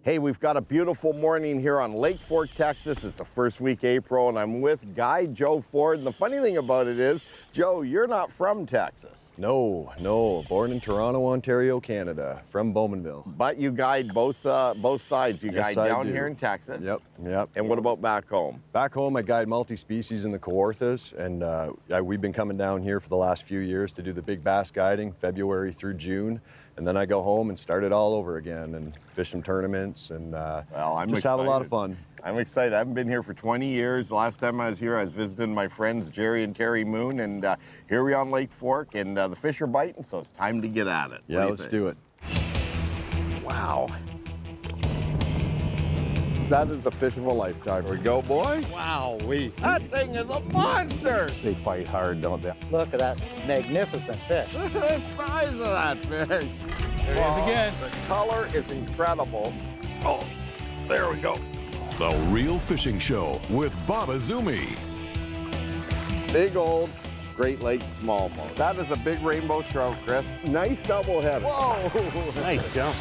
Hey, we've got a beautiful morning here on Lake Fork, Texas. It's the first week April, and I'm with Guide Joe Ford. And the funny thing about it is, Joe, you're not from Texas. No. Born in Toronto, Ontario, Canada, from Bowmanville. But you guide both sides. You Yes, guide I down do. here in Texas. Yep. And what about back home? Back home, I guide multi-species in the Kawarthas, and we've been coming down here for the last few years to do the big bass guiding, February through June. And then I go home and start it all over again and fish some tournaments and I'm just have a lot of fun. I'm excited. I haven't been here for 20 years. The last time I was here, I was visiting my friends Jerry and Terry Moon, and here we are on Lake Fork, and the fish are biting, so it's time to get at it. Yeah, let's do it. Wow. That is a fish of a lifetime. Here we go, boy. Wow, that thing is a monster. They fight hard, don't they? Look at that magnificent fish. Look at the size of that fish. There he is again. The color is incredible. Oh, there we go. The Real Fishing Show with Bob Azumi. Big old Great Lakes smallmouth. That is a big rainbow trout, Chris. Nice double header. Whoa. Nice jump.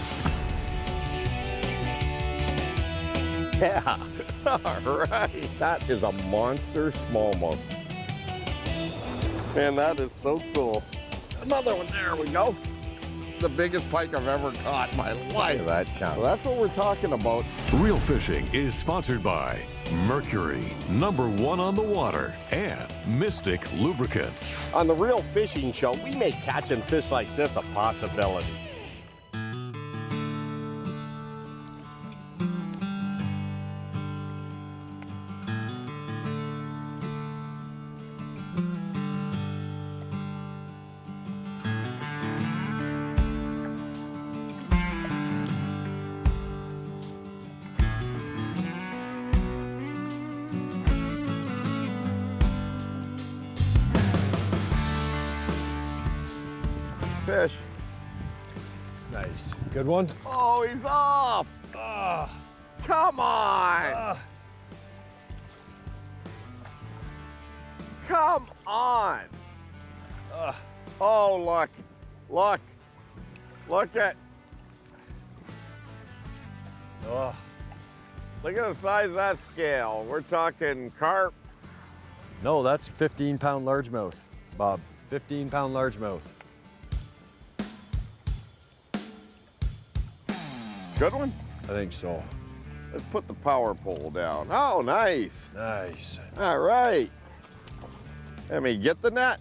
Yeah. All right. That is a monster smallmouth. Man, that is so cool. Another one. There we go. The biggest pike I've ever caught in my life. Look at that chunk. Well, that's what we're talking about. Real Fishing is sponsored by Mercury, #1 on the water, and Mystic Lubricants. On the Real Fishing Show, we make catching fish like this a possibility. Fish. Nice. Good one? Oh, he's off. Come on. Come on. Oh, look. Look. Look at. Look at the size of that scale. We're talking carp. No, that's 15-pound largemouth, Bob. 15-pound largemouth. Good one? I think so. Let's put the power pole down. Oh, nice. Nice. All right. Let me get the net.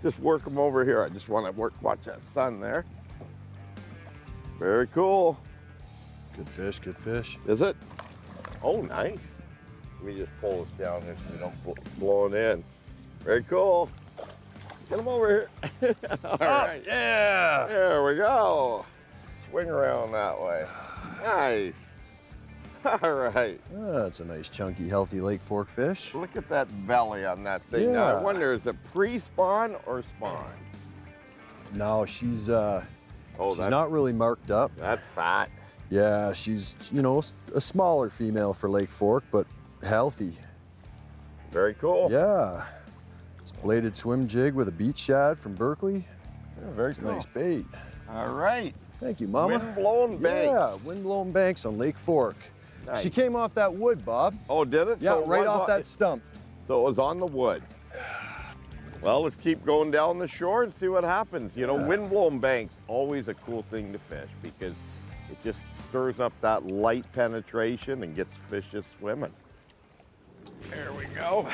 Just work them over here. I just want to watch that sun there. Very cool. Good fish, good fish. Is it? Oh, nice. Let me just pull this down here so we don't blow it in. Very cool. Get them over here. All right. Yeah. There we go. Swing around that way. Nice. All right. That's a nice, chunky, healthy Lake Fork fish. Look at that belly on that thing. Now, I Yeah. wonder, is it pre-spawn or spawn? No, she's Oh, she's not really marked up. That's fat. Yeah, she's, you know, a smaller female for Lake Fork, but healthy. Very cool. Yeah. It's a bladed swim jig with a beach shad from Berkeley. Yeah, very It's a cool. nice bait. All right. Thank you, Mama. Wind-blown banks. Yeah, wind-blown banks on Lake Fork. Nice. She came off that wood, Bob. Oh, did it? Yeah, So it right was off that stump. So it was on the wood. Well, let's keep going down the shore and see what happens. You know, wind-blown banks, always a cool thing to fish because it just stirs up that light penetration and gets fish just swimming. There we go.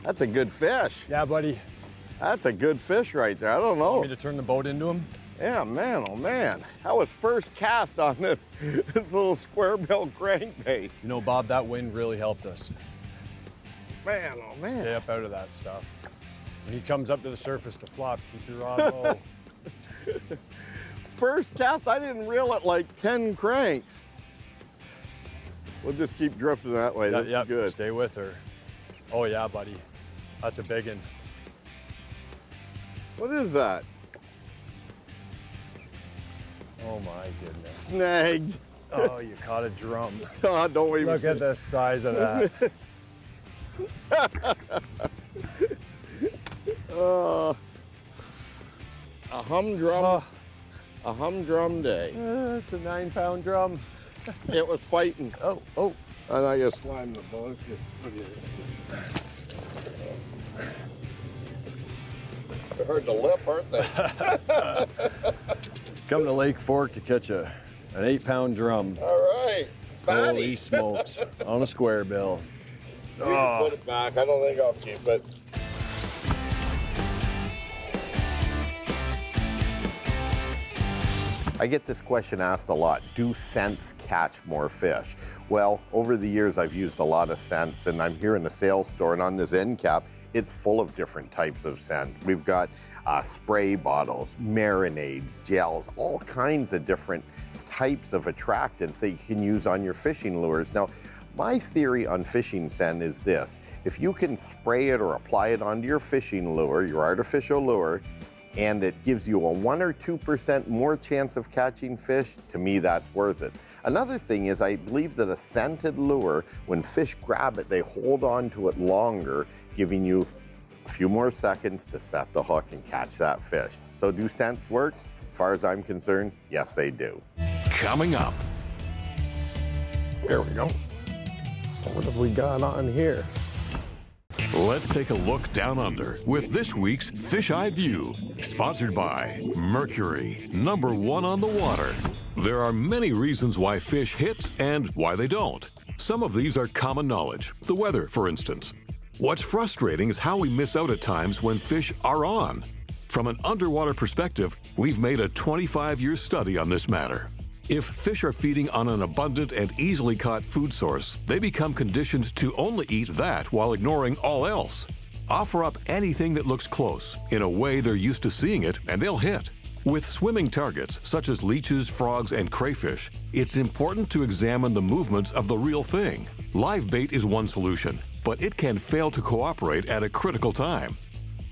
That's a good fish. Yeah, buddy. That's a good fish right there. I don't know. Want me to turn the boat into him? Yeah, man, oh man. That was first cast on this little square bill crankbait. You know, Bob, that wind really helped us. Man, oh man. Stay up out of that stuff. When he comes up to the surface to flop, keep your rod low. First cast, I didn't reel it like 10 cranks. We'll just keep drifting that way. That's good. Stay with her. Oh yeah, buddy. That's a big one. What is that? Oh my goodness. Snagged. Oh, you caught a drum. Oh, don't even Look at the size of that. A humdrum. A humdrum day. It's a 9-pound drum. It was fighting. Oh. And I just slammed the boat. They're hard to lip, aren't they? Come to Lake Fork to catch an 8-pound drum. All right. Fatty. Holy smokes. On a square bill. You can put it back. I don't think I'll keep it. I get this question asked a lot. Do scents catch more fish? Well, over the years, I've used a lot of scents, and I'm here in the sales store, and on this end cap, it's full of different types of scent. We've got spray bottles, marinades, gels, all kinds of different types of attractants that you can use on your fishing lures. Now, my theory on fishing scent is this. If you can spray it or apply it onto your fishing lure, your artificial lure, and it gives you a 1 or 2% more chance of catching fish, to me that's worth it. Another thing is I believe that a scented lure, when fish grab it, they hold on to it longer, giving you a few more seconds to set the hook and catch that fish. So do scents work? As far as I'm concerned, yes they do. Coming up. Here we go. What have we got on here? Let's take a look down under with this week's Fish Eye View, sponsored by Mercury, #1 on the water. There are many reasons why fish hit and why they don't. Some of these are common knowledge, the weather, for instance. What's frustrating is how we miss out at times when fish are on. From an underwater perspective, we've made a 25-year study on this matter. If fish are feeding on an abundant and easily caught food source, they become conditioned to only eat that while ignoring all else. Offer up anything that looks close, in a way they're used to seeing it, and they'll hit. With swimming targets, such as leeches, frogs, and crayfish, it's important to examine the movements of the real thing. Live bait is one solution, but it can fail to cooperate at a critical time.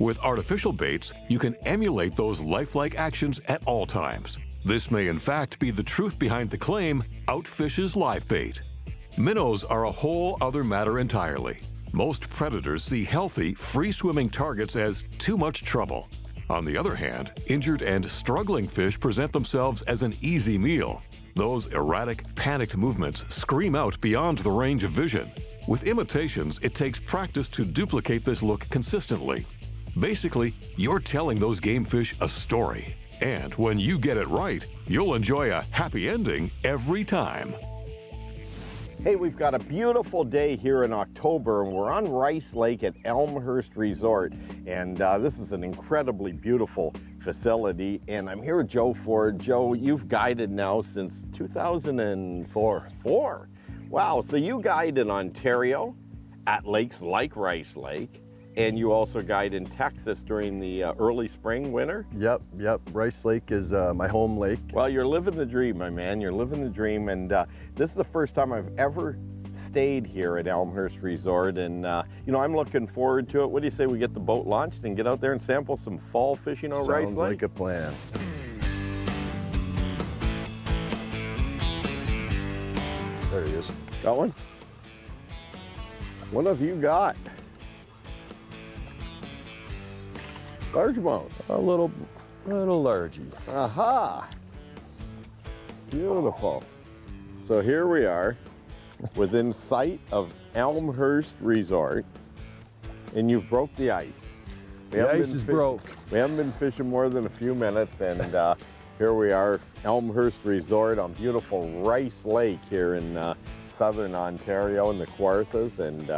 With artificial baits, you can emulate those lifelike actions at all times. This may in fact be the truth behind the claim, outfishes live bait. Minnows are a whole other matter entirely. Most predators see healthy, free-swimming targets as too much trouble. On the other hand, injured and struggling fish present themselves as an easy meal. Those erratic, panicked movements scream out beyond the range of vision. With imitations, it takes practice to duplicate this look consistently. Basically, you're telling those game fish a story. And when you get it right, you'll enjoy a happy ending every time. Hey, we've got a beautiful day here in October, and we're on Rice Lake at Elmhirst Resort. And this is an incredibly beautiful facility. And I'm here with Joe Ford. Joe, you've guided now since 2004. Wow, so you guide in Ontario at lakes like Rice Lake. And you also guide in Texas during the early spring, winter? Yep. Rice Lake is my home lake. Well, you're living the dream, my man. You're living the dream. And this is the first time I've ever stayed here at Elmhirst Resort. And, you know, I'm looking forward to it. What do you say we get the boat launched and get out there and sample some fall fishing on Rice Lake? Sounds like a plan. There he is. Got one? What have you got? Largemouth. A little largy. Aha! Beautiful. So here we are, within sight of Elmhirst Resort, and you've broke the ice. The ice is broke. We haven't been fishing more than a few minutes, and here we are, Elmhirst Resort on beautiful Rice Lake here in southern Ontario in the Kawarthas, and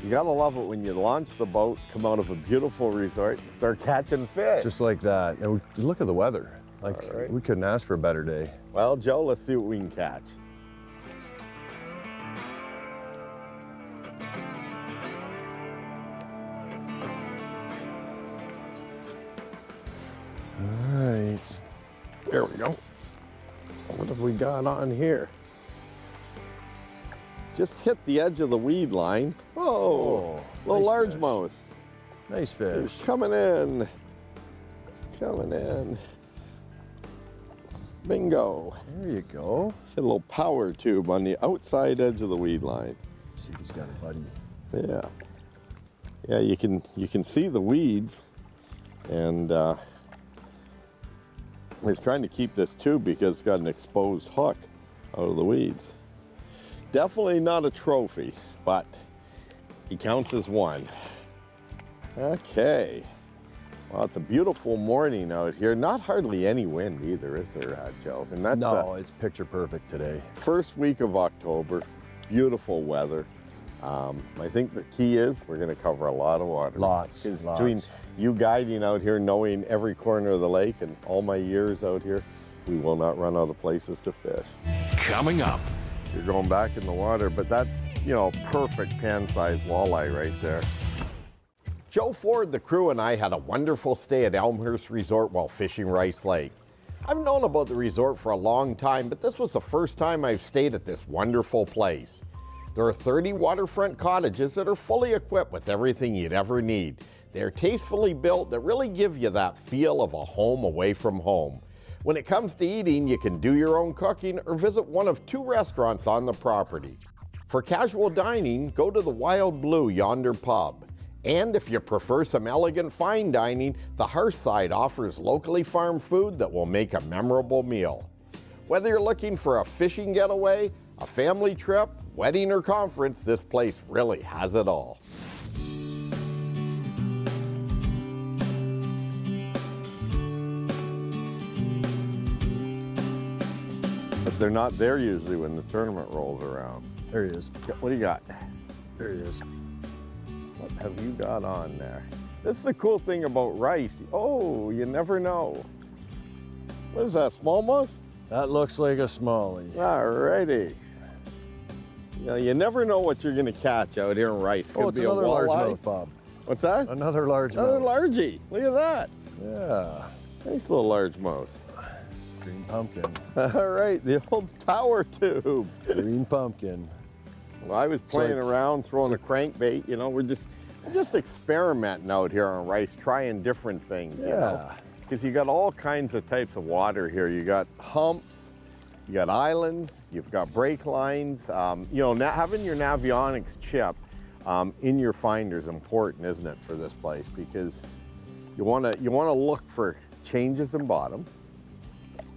you gotta love it when you launch the boat, come out of a beautiful resort, and start catching fish. Just like that. And look at the weather. Like, right. We couldn't ask for a better day. Well, Joe, let's see what we can catch. All right, there we go. What have we got on here? Just hit the edge of the weed line. Oh, little nice largemouth. Nice fish. He's coming in. He's coming in. Bingo. There you go. Hit a little power tube on the outside edge of the weed line. See if he's got a buddy. Yeah. Yeah, you can see the weeds, and He's trying to keep this tube because it's got an exposed hook out of the weeds. Definitely not a trophy, but he counts as one. Okay. Well, it's a beautiful morning out here. Not hardly any wind either, is there, Joe? And that's No, it's picture perfect today. first week of October. Beautiful weather. I think the key is we're going to cover a lot of water. Lots. Between you guiding out here, knowing every corner of the lake, and all my years out here, we will not run out of places to fish. Coming up, You're going back in the water, but that's, you know, perfect pan-sized walleye right there. Joe Ford, the crew, and I had a wonderful stay at Elmhirst Resort while fishing Rice Lake. I've known about the resort for a long time, but this was the first time I've stayed at this wonderful place. There are 30 waterfront cottages that are fully equipped with everything you'd ever need. They're tastefully built that really give you that feel of a home away from home. When it comes to eating, you can do your own cooking or visit one of 2 restaurants on the property. For casual dining, go to the Wild Blue Yonder Pub. And if you prefer some elegant fine dining, the Hearthside offers locally farmed food that will make a memorable meal. Whether you're looking for a fishing getaway, a family trip, wedding or conference, this place really has it all. But they're not there usually when the tournament rolls around. There he is. What do you got? There he is. What have you got on there? This is the cool thing about rice. Oh, you never know. What is that, smallmouth? That looks like a smallie. Alrighty. You know, you never know what you're gonna catch out here in rice. Could Oh, it's be another a walleye. largemouth, Bob. What's that? Another largemouth. Another largie. Look at that. Yeah. Nice little largemouth. Green pumpkin. All right, the old power tube. Green pumpkin. Well, I was playing around, throwing a crankbait. You know, we're just experimenting out here on rice, trying different things. You know, because you got all kinds of types of water here. You got humps, you got islands, you've got break lines. You know, having your Navionics chip in your finder is important, isn't it, for this place? Because you want to look for changes in bottom,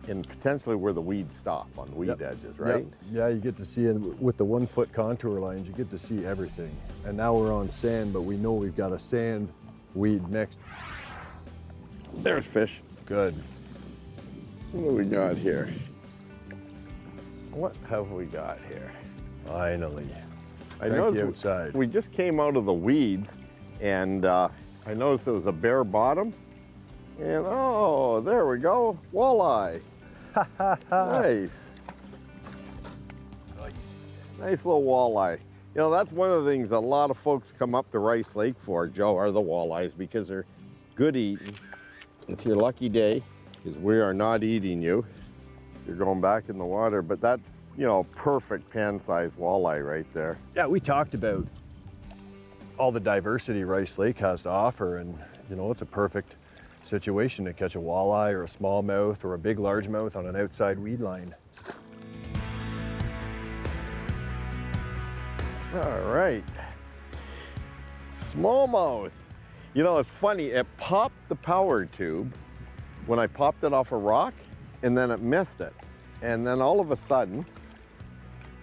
and potentially where the weeds stop on weed edges, right? Yep. Yeah, you get to see it with the 1 foot contour lines, you get to see everything. And now we're on sand, but we know we've got a sand weed mixed. There's fish. Good. What do we got here? What have we got here? Finally. I Crank the noticed outside. we just came out of the weeds, and I noticed there was a bare bottom. And oh, there we go, walleye. Nice. Nice little walleye. You know, that's one of the things a lot of folks come up to Rice Lake for, Joe, are the walleyes, because they're good eating. It's your lucky day, because we are not eating you. You're going back in the water, but that's, you know, perfect pan-sized walleye right there. Yeah, we talked about all the diversity Rice Lake has to offer, and you know, it's a perfect situation to catch a walleye or a smallmouth or a big largemouth on an outside weed line. All right, smallmouth. You know, it's funny, it popped the power tube when I popped it off a rock, and then it missed it. And then all of a sudden,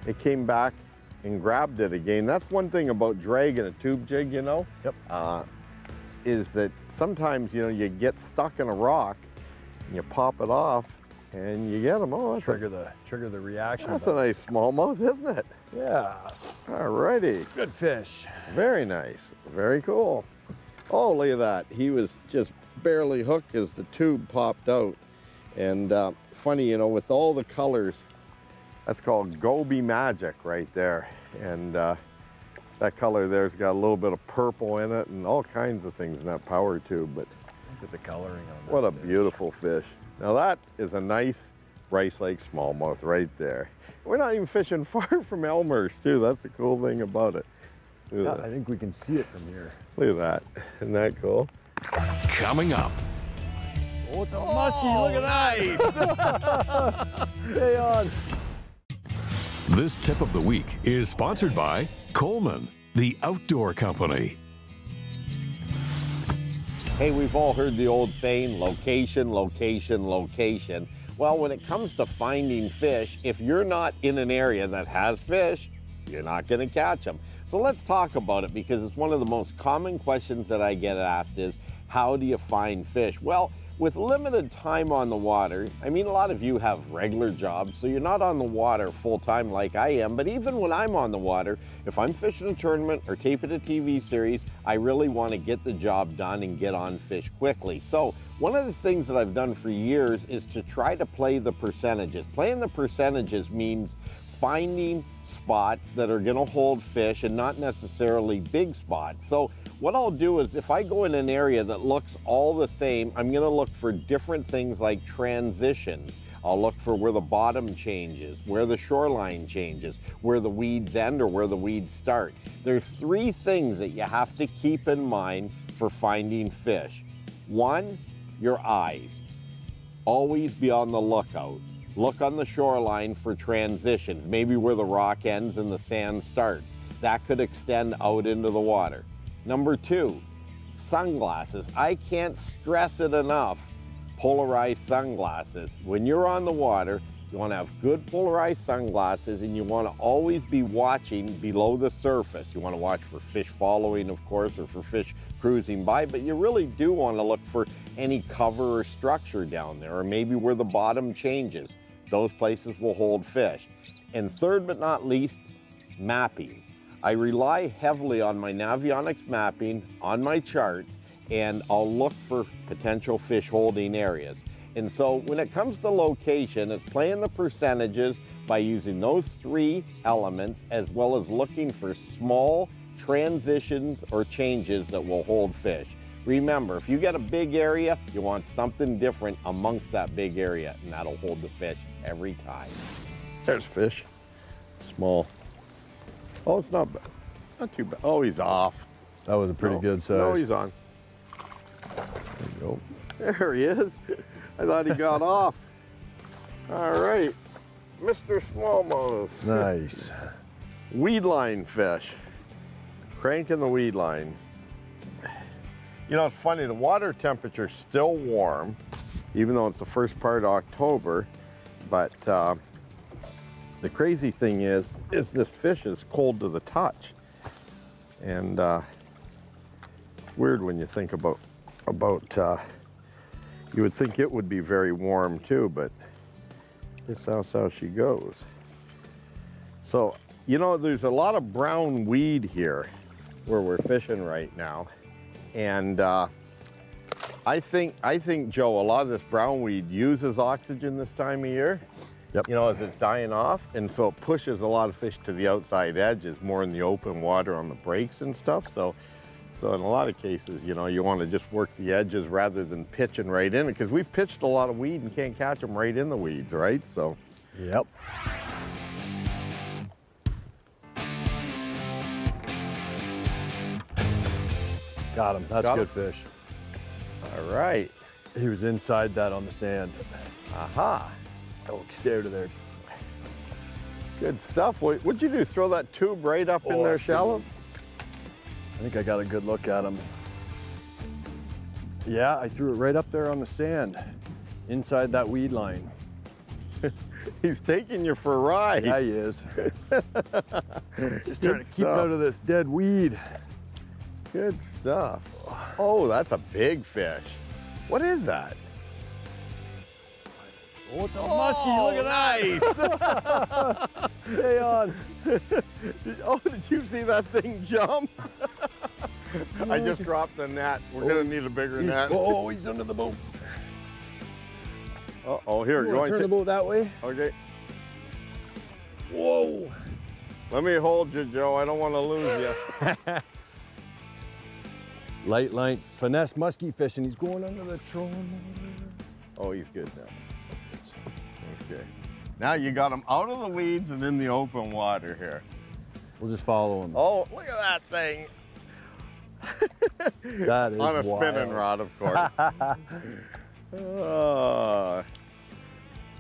it came back and grabbed it again. That's one thing about dragging a tube jig, you know? Yep. Is that sometimes, you know, you get stuck in a rock and you pop it off and you get them. Oh, Trigger the reaction. that's a nice smallmouth, isn't it? Yeah. All righty. Good fish. Very nice. Very cool. Oh, look at that. He was just barely hooked as the tube popped out. And funny, you know, with all the colors, that's called Goby Magic right there. And that color there's got a little bit of purple in it and all kinds of things in that power tube. But Look at the coloring on that. what a fish. beautiful fish. Now that is a nice Rice Lake smallmouth right there. We're not even fishing far from Elmhirst too. That's the cool thing about it. Look Yeah, at I think we can see it from here. that. Look at that. Isn't that cool? coming up. Oh, it's a muskie. Look at that. Stay on. This tip of the week is sponsored by Coleman, the outdoor company. Hey, we've all heard the old saying, location, location, location. Well, when it comes to finding fish, if you're not in an area that has fish, you're not going to catch them. So let's talk about it, because it's one of the most common questions that I get asked is, how do you find fish? Well, with limited time on the water, I mean, a lot of you have regular jobs, so you're not on the water full time like I am, but even when I'm on the water, if I'm fishing a tournament or taping a TV series, I really want to get the job done and get on fish quickly. So one of the things that I've done for years is to try to play the percentages. Playing the percentages means finding spots that are going to hold fish and not necessarily big spots. So what I'll do is, if I go in an area that looks all the same, I'm going to look for different things like transitions. I'll look for where the bottom changes, where the shoreline changes, where the weeds end or where the weeds start. There's 3 things that you have to keep in mind for finding fish. 1, your eyes. Always be on the lookout. Look on the shoreline for transitions, maybe where the rock ends and the sand starts. That could extend out into the water. Number 2, sunglasses. I can't stress it enough. Polarized sunglasses. When you're on the water, you want to have good polarized sunglasses, and you want to always be watching below the surface. You want to watch for fish following, of course, or for fish cruising by, but you really do want to look for any cover or structure down there, or maybe where the bottom changes. Those places will hold fish. And third but not least, mapping. I rely heavily on my Navionics mapping on my charts, and I'll look for potential fish holding areas. And so when it comes to location, it's playing the percentages by using those 3 elements, as well as looking for small transitions or changes that will hold fish. Remember, if you get a big area, you want something different amongst that big area, and that'll hold the fish every time. There's fish. Small. Oh, it's not bad. Not too bad. Oh, he's off. That was a pretty good size. No, he's on. There you go. There he is. I thought he got off. All right, Mr. Smallmouth. Nice. Weed line fish. Cranking the weed lines. You know, it's funny, the water temperature's still warm, even though it's the first part of October, but the crazy thing is this fish is cold to the touch. And weird when you think about you would think it would be very warm too, but this is how she goes. So, you know, there's a lot of brown weed here where we're fishing right now. And I think, Joe, a lot of this brown weed uses oxygen this time of year. Yep. You know, as it's dying off, and so it pushes a lot of fish to the outside edges, more in the open water on the breaks and stuff. So in a lot of cases, you know, you want to just work the edges rather than pitching right in it, because we've pitched a lot of weed and can't catch them right in the weeds, right? So. Yep. Got him. That's good fish. All right. He was inside that on the sand. Aha. Oh, stay out of there. Good stuff. What'd you do? Throw that tube right up in there shallow? I think I got a good look at him. Yeah, I threw it right up there on the sand, inside that weed line. He's taking you for a ride. Yeah, he is. Just trying to keep out of this dead weed. Good stuff. Oh, that's a big fish. What is that? Oh, it's a muskie. Look at that. Nice. Stay on. Oh, did you see that thing jump? I just dropped the net. We're going to need a bigger net. Oh, he's under the boat. Uh-oh, here. You want to turn the boat that way? Okay. Whoa. Let me hold you, Joe. I don't want to lose you. Light line, finesse muskie fishing. He's going under the trolling. Oh, he's good now. Okay. Now you got him out of the weeds and in the open water here. We'll just follow him. Oh, look at that thing. That is on a wild. spinning rod, of course.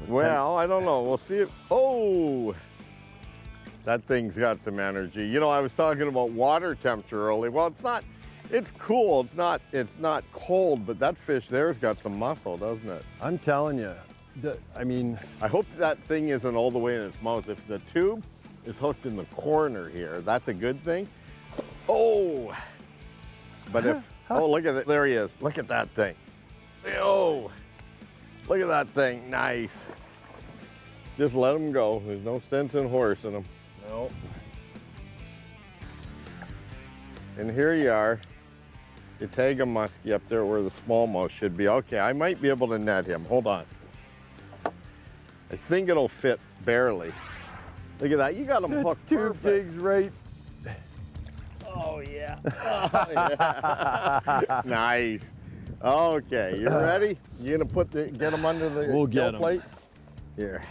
Well, I don't know. We'll see it. Oh, that thing's got some energy. You know, I was talking about water temperature earlier. Well, it's not It's cool. It's not cold, but that fish there's got some muscle, doesn't it? I'm telling you, I mean, I hope that thing isn't all the way in its mouth. If the tube is hooked in the corner here, that's a good thing. Oh, but if, oh, look at it. There he is. Look at that thing. Oh, look at that thing. Nice. Just let him go. There's no sense in horsing him. no. And here you are. You tag a muskie up there where the smallmouth should be. Okay, I might be able to net him. Hold on. I think it'll fit barely. Look at that. You got him hooked Tube perfect. jigs right. Oh, yeah. Oh, yeah. Nice. Okay, you ready? You gonna get him under the We'll gill get 'em. plate? Here.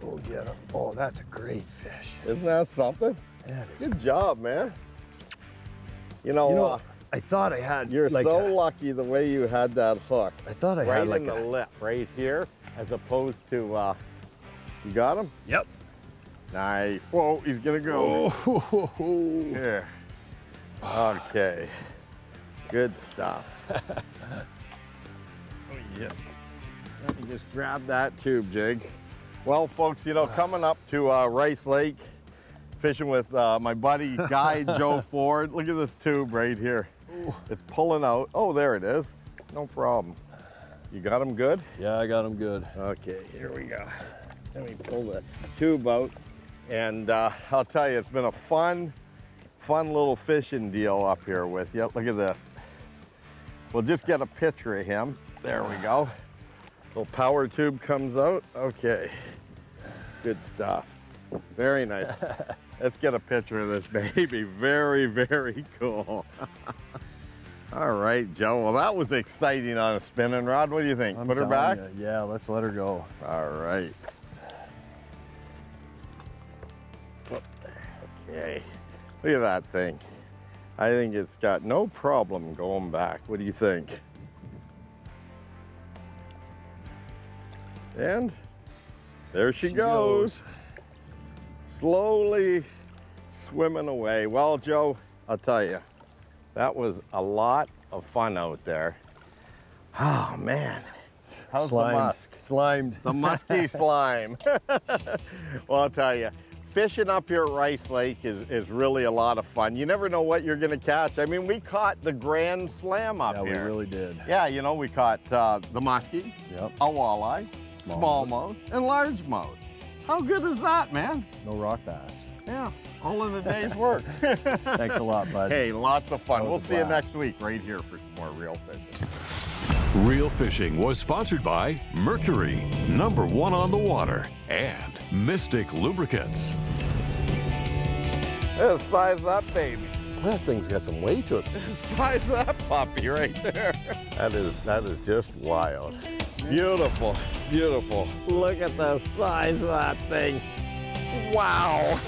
We'll get him. Oh, that's a great fish. Isn't that something? That is. Good job, man. You know, I thought I had. you're like so a- lucky the way you had that hook. I thought I right had like in the a. lip, right here, as opposed to, you got him? Yep. Nice. Whoa, he's gonna go. Oh. Here. Okay. Good stuff. Oh, yes. Let me just grab that tube jig. Well, folks, you know, coming up to Rice Lake, fishing with my buddy, guide Joe Ford. Look at this tube right here. It's pulling out. Oh, there it is. No problem. You got him good? Yeah, I got him good. Okay, here we go. Let me pull the tube out. And I'll tell you, it's been a fun little fishing deal up here with you. Look at this. We'll just get a picture of him. There we go. Little power tube comes out. Okay, good stuff. Very nice. Let's get a picture of this baby. Very, very cool. All right, Joe. Well, that was exciting on a spinning rod. What do you think? I'm Put her telling back? ya, yeah, let's let her go. All right. Okay. Look at that thing. I think it's got no problem going back. What do you think? And there she goes. Slowly swimming away. Well, Joe, I'll tell you, that was a lot of fun out there. Oh, man. How's Slimed. the musk? Slimed. The musky slime. Well, I'll tell you, fishing up here at Rice Lake is really a lot of fun. You never know what you're gonna catch. I mean, we caught the grand slam up Yeah, here. we really did. Yeah, you know, we caught the muskie, Yep. a walleye, smallmouth, and largemouth. How good is that, man? No rock bass. Yeah, all in a day's work. Thanks a lot, bud. Hey, lots of fun. That was We'll a see you blast. next week right here for some more real fishing. Real Fishing was sponsored by Mercury, #1 on the water, and Mystic Lubricants. Let's size that baby. That thing's got some weight to it. Size that puppy right there. That is just wild. Beautiful, beautiful. Look at the size of that thing. Wow.